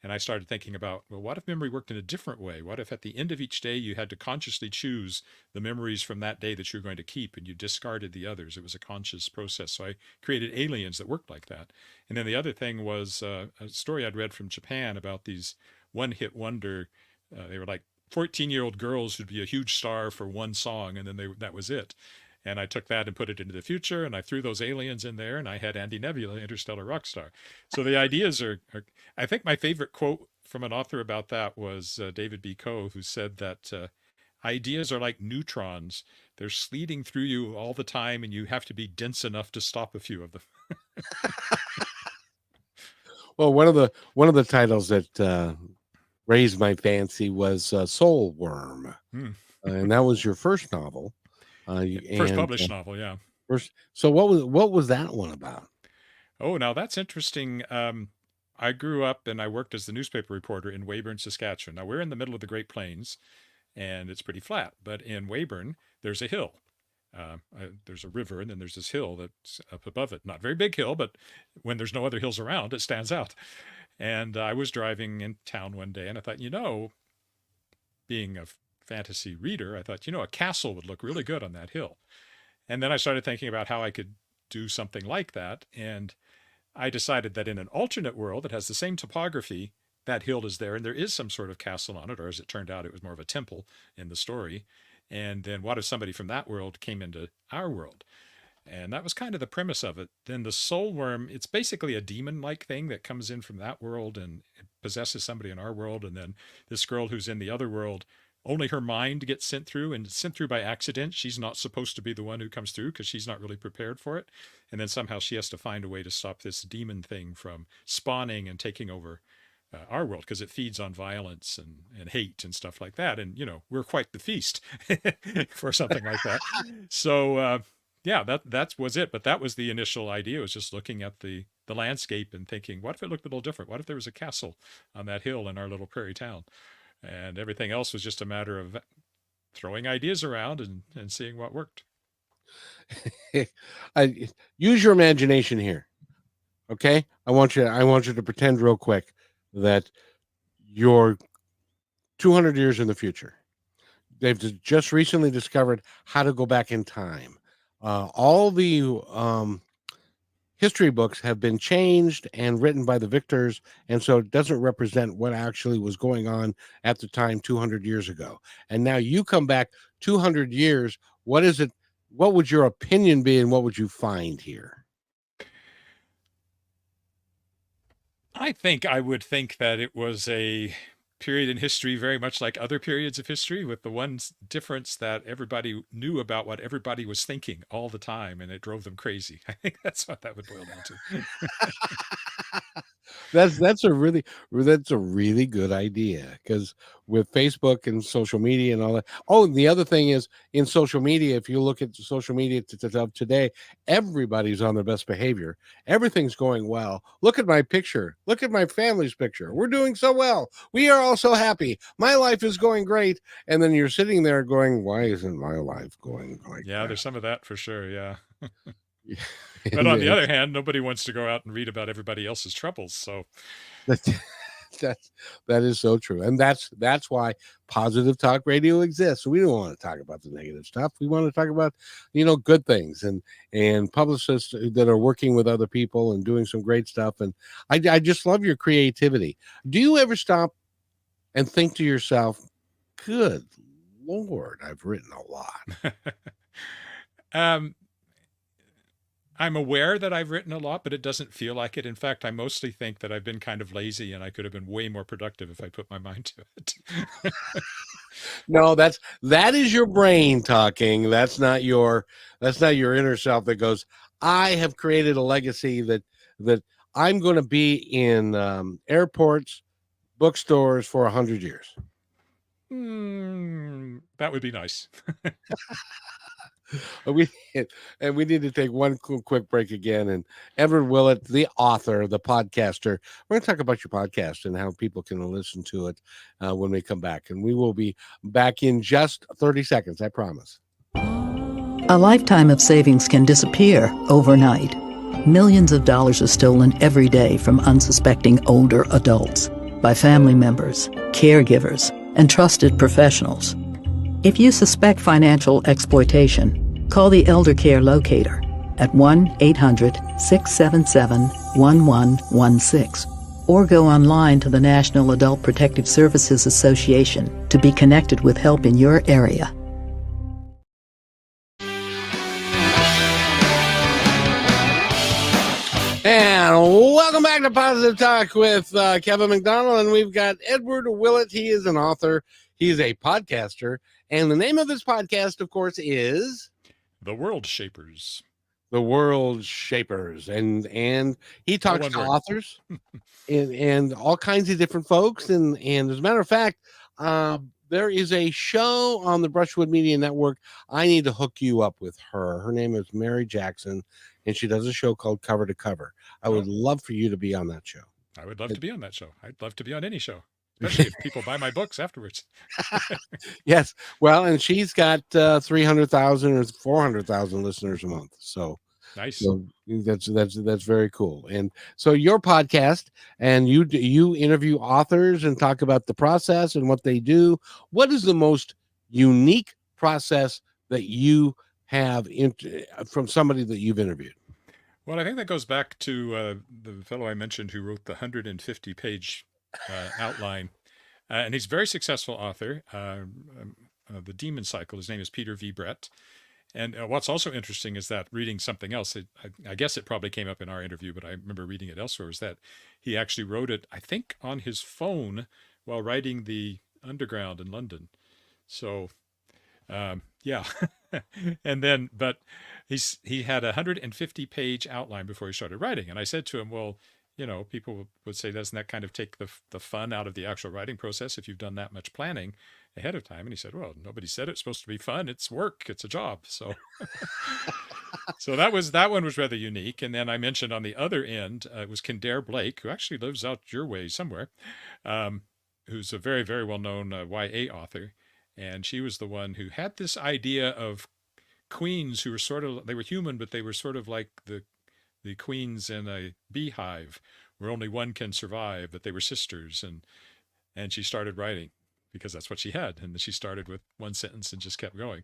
And I started thinking about, well, what if memory worked in a different way? What if at the end of each day you had to consciously choose the memories from that day that you're going to keep, and you discarded the others? It was a conscious process. So I created aliens that worked like that. And then the other thing was a story I'd read from Japan about these one-hit wonder. They were like 14-year-old girls who'd be a huge star for one song, and then that was it. And I took that and put it into the future, and I threw those aliens in there, and I had Andy Nebula, Interstellar Rockstar. So the ideas are I think my favorite quote from an author about that was David B. Coe, who said that ideas are like neutrons. They're sleeting through you all the time, and you have to be dense enough to stop a few of them. Well, one of the titles that raised my fancy was Soul Worm, and that was your first novel. First published novel, yeah. So what was that one about? Oh, now that's interesting. I grew up and I worked as the newspaper reporter in Weyburn, Saskatchewan. Now we're in the middle of the Great Plains, and it's pretty flat. But in Weyburn, there's a hill. There's a river, and then there's this hill that's up above it. Not very big hill, but when there's no other hills around, it stands out. And I was driving in town one day, and I thought, being a fantasy reader, I thought, a castle would look really good on that hill. And then I started thinking about how I could do something like that. And I decided that in an alternate world that has the same topography, that hill is there, and there is some sort of castle on it, or as it turned out, it was more of a temple in the story. And then what if somebody from that world came into our world? And that was kind of the premise of it. Then the soul worm, it's basically a demon-like thing that comes in from that world and possesses somebody in our world. And then this girl who's in the other world, only her mind gets sent through, and it's sent through by accident. She's not supposed to be the one who comes through because she's not really prepared for it. And then somehow she has to find a way to stop this demon thing from spawning and taking over our world, because it feeds on violence and hate and stuff like that. And, we're quite the feast for something like that. So, yeah, that was it. But that was the initial idea. It was just looking at the landscape and thinking, what if it looked a little different? What if there was a castle on that hill in our little prairie town? And everything else was just a matter of throwing ideas around and seeing what worked. Use your imagination here. Okay? I want you to pretend real quick that you're 200 years in the future. They've just recently discovered how to go back in time. All the history books have been changed and written by the victors, and so it doesn't represent what actually was going on at the time 200 years ago. And now you come back 200 years. What would your opinion be, and what would you find here? I think I would think that it was a period in history very much like other periods of history, with the one difference that everybody knew about what everybody was thinking all the time, and it drove them crazy. I think that's what that would boil down to. That's a really good idea, because with Facebook and social media and all that. Oh, and the other thing is, in social media, if you look at social media of today, everybody's on their best behavior. Everything's going well. Look at my picture. Look at my family's picture. We're doing so well. We are all so happy. My life is going great. And then you're sitting there going, why isn't my life going like Yeah, that? there's some of that for sure. Yeah. But on the other hand, nobody wants to go out and read about everybody else's troubles. So that is so true. And that's why Positive Talk Radio exists. We don't want to talk about the negative stuff. We want to talk about, good things, and publicists that are working with other people and doing some great stuff. And I just love your creativity. Do you ever stop and think to yourself, good Lord, I've written a lot? I'm aware that I've written a lot, but it doesn't feel like it. In fact, I mostly think that I've been kind of lazy and I could have been way more productive if I put my mind to it. No, that is your brain talking. That's not your inner self that goes, I have created a legacy that I'm going to be in airports, bookstores for 100 years. That would be nice. We need to take one quick break again. And Edward Willett, the author, the podcaster, we're going to talk about your podcast and how people can listen to it when we come back. And we will be back in just 30 seconds, I promise. A lifetime of savings can disappear overnight. Millions of dollars are stolen every day from unsuspecting older adults by family members, caregivers, and trusted professionals. If you suspect financial exploitation, call the Elder Care Locator at 1-800-677-1116 or go online to the National Adult Protective Services Association to be connected with help in your area. And welcome back to Positive Talk with Kevin McDonald. And we've got Edward Willett. He is an author. He's a podcaster. And the name of his podcast, of course, is The Worldshapers. The Worldshapers. And he talks to authors and all kinds of different folks. And as a matter of fact, there is a show on the Brushwood Media Network. I need to hook you up with her. Her name is Mary Jackson, and she does a show called Cover to Cover. I would love for you to be on that show. I would love to be on that show. I'd love to be on any show, especially if people buy my books afterwards. Yes. Well, and she's got 300,000 or 400,000 listeners a month. So nice. So that's very cool. And so your podcast, and you interview authors and talk about the process and what they do. What is the most unique process that you have from somebody that you've interviewed? Well, I think that goes back to the fellow I mentioned who wrote the 150-page outline. And he's a very successful author. The Demon Cycle, his name is Peter V. Brett. And what's also interesting is that reading something else, I guess it probably came up in our interview, but I remember reading it elsewhere, is that he actually wrote it, I think, on his phone while riding the Underground in London. So, yeah. And then, but he had a 150-page outline before he started writing. And I said to him, well, you know, people would say, doesn't that kind of take the fun out of the actual writing process if you've done that much planning ahead of time? And he said, well, nobody said it's supposed to be fun. It's work. It's a job. So, so that one was rather unique. And then I mentioned on the other end, it was Kildare Blake, who actually lives out your way somewhere, who's a very, very well-known YA author. And she was the one who had this idea of queens who were they were human, but they were sort of like the queens in a beehive where only one can survive, but they were sisters. And she started writing because that's what she had. And she started with one sentence and just kept going.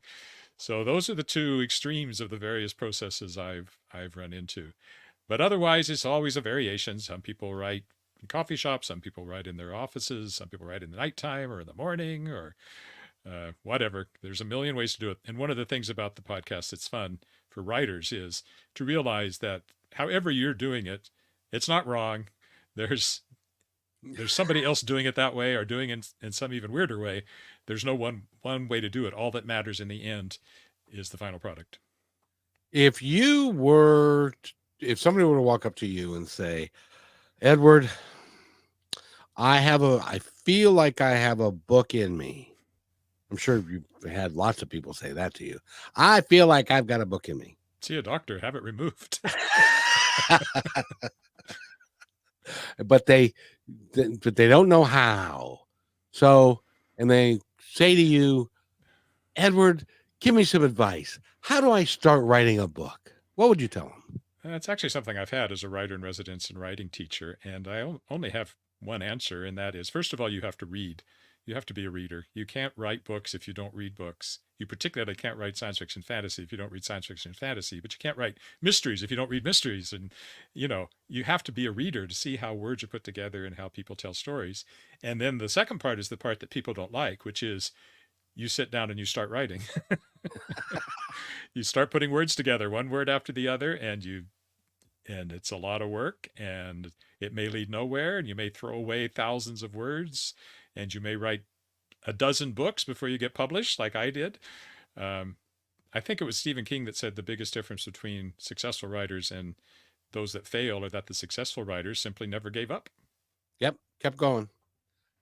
So those are the two extremes of the various processes I've run into. But otherwise, it's always a variation. Some people write in coffee shops, some people write in their offices, some people write in the nighttime or in the morning or whatever. There's a million ways to do it. And one of the things about the podcast that's fun for writers is to realize that however you're doing it, it's not wrong. There's somebody else doing it that way or doing it in some even weirder way. There's no one way to do it. All that matters in the end is the final product. If somebody were to walk up to you and say, Edward, I feel like I have a book in me. I'm sure you've had lots of people say that to you. I feel like I've got a book in me. See a doctor, have it removed. But they don't know how. So, and they say to you, Edward, give me some advice. How do I start writing a book? What would you tell them? It's actually something I've had as a writer in residence and writing teacher. And I only have one answer. And that is, first of all, you have to read. You have to be a reader. You can't write books if you don't read books. You particularly can't write science fiction fantasy if you don't read science fiction fantasy, but you can't write mysteries if you don't read mysteries. And, you know, you have to be a reader to see how words are put together and how people tell stories. And then the second part is the part that people don't like, which is you sit down and you start writing. You start putting words together, one word after the other, and it's a lot of work, and it may lead nowhere, and you may throw away thousands of words, and you may write a dozen books before you get published, like I did. I think it was Stephen King that said the biggest difference between successful writers and those that fail are that the successful writers simply never gave up. Yep, kept going.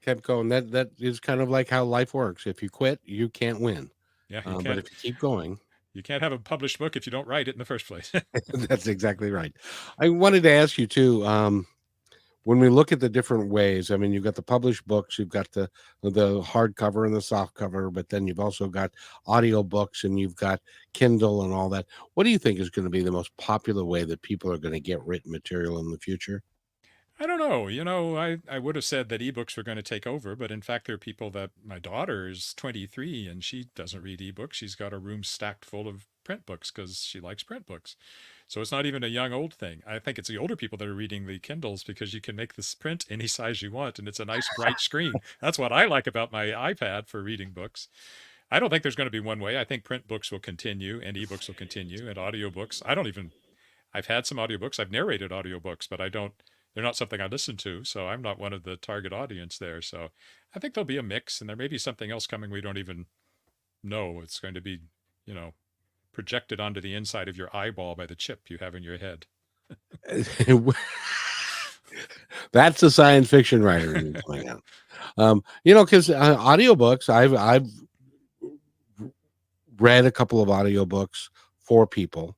That is kind of like how life works. If you quit, you can't win. Yeah, but if you keep going, you can't have a published book if you don't write it in the first place. that's exactly right. I wanted to ask you too. When we look at the different ways, I mean, you've got the published books, you've got the hardcover and the soft cover, but then you've also got audio books and you've got Kindle and all that. What do you think is going to be the most popular way that people are going to get written material in the future? I don't know. I would have said that ebooks were going to take over, but in fact, there are people that my daughter is 23 and she doesn't read ebooks. She's got a room stacked full of print books because she likes print books. So it's not even a young old thing. I think it's the older people that are reading the Kindles because you can make this print any size you want and it's a nice bright screen. That's what I like about my iPad for reading books. I don't think there's going to be one way. I think print books will continue and ebooks will continue and audiobooks. I've had some audiobooks. I've narrated audiobooks, but they're not something I listen to. So I'm not one of the target audience there. So I think there'll be a mix and there may be something else coming we don't even know. It's going to be, projected onto the inside of your eyeball by the chip you have in your head. That's a science fiction writer. Because audiobooks, I've read a couple of audiobooks for people,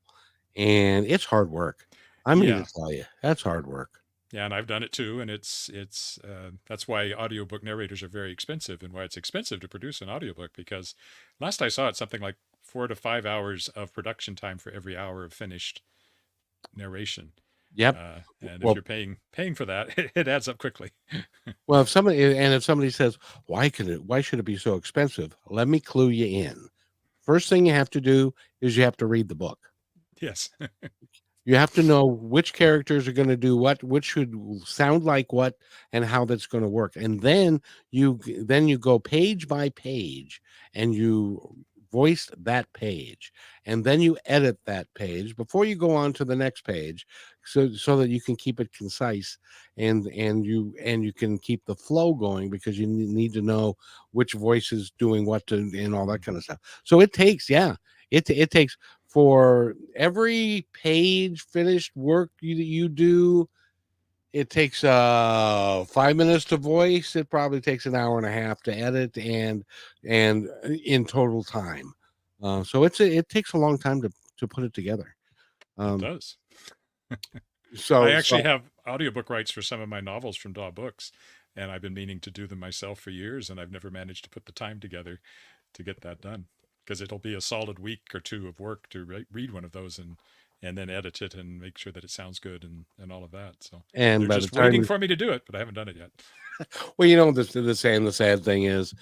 and it's hard work. I'm going to tell you, that's hard work. Yeah, and I've done it too, and it's that's why audiobook narrators are very expensive, and why it's expensive to produce an audiobook, because last I saw it, something like 4 to 5 hours of production time for every hour of finished narration. Yep. And if you're paying for that, it adds up quickly. Well, if somebody says, why should it be so expensive? Let me clue you in. First thing you have to do is you have to read the book. Yes. You have to know which characters are going to do what, which should sound like what, and how that's going to work. And then you go page by page and you voice that page, and then you edit that page before you go on to the next page, so that you can keep it concise and you can keep the flow going, because you need to know which voice is doing what and all that kind of stuff. So it takes it takes for every page finished work you do, it takes 5 minutes to voice. It probably takes an hour and a half to edit, and in total time. So it takes a long time to put it together. It does. So I actually have audiobook rights for some of my novels from Daw Books, and I've been meaning to do them myself for years, and I've never managed to put the time together to get that done, because it'll be a solid week or two of work to read one of those and then edit it and make sure that it sounds good and all of that. So they're just waiting for me to do it, but I haven't done it yet. Well, the sad thing is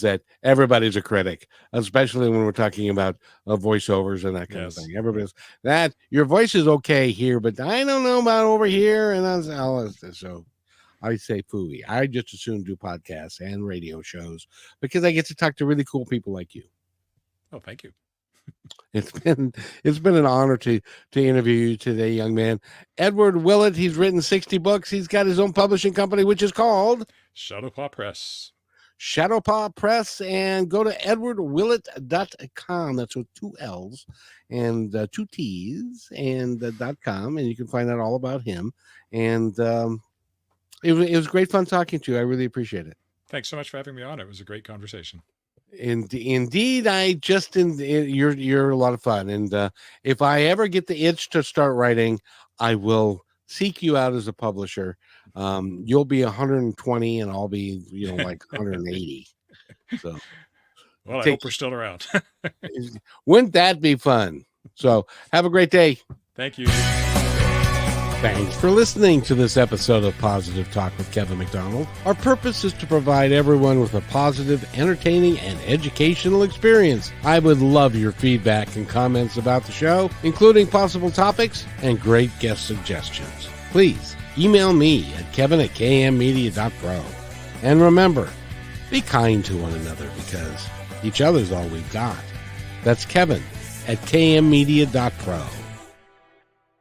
that everybody's a critic, especially when we're talking about voiceovers and that kind of thing. Everybody's that your voice is okay here, but I don't know about over here. And so I say phooey. I just as soon do podcasts and radio shows because I get to talk to really cool people like you. Oh, thank you. It's been an honor to interview you today, young man. Edward Willett, he's written 60 books. He's got his own publishing company, which is called Shadowpaw Press. Shadowpaw Press, and go to edwardwillett.com. That's with 2 L's and 2 T's and .com, and you can find out all about him. And it was great fun talking to you. I really appreciate it. Thanks so much for having me on. It was a great conversation. Indeed, you're a lot of fun, and if I ever get the itch to start writing, I will seek you out as a publisher. You'll be 120, and I'll be like 180. So, well, I hope we're still around. Wouldn't that be fun? So, have a great day. Thank you. Thanks for listening to this episode of Positive Talk with Kevin McDonald. Our purpose is to provide everyone with a positive, entertaining, and educational experience. I would love your feedback and comments about the show, including possible topics and great guest suggestions. Please email me at kevin@kmmedia.pro. And remember, be kind to one another, because each other's all we've got. That's Kevin at kmmedia.pro.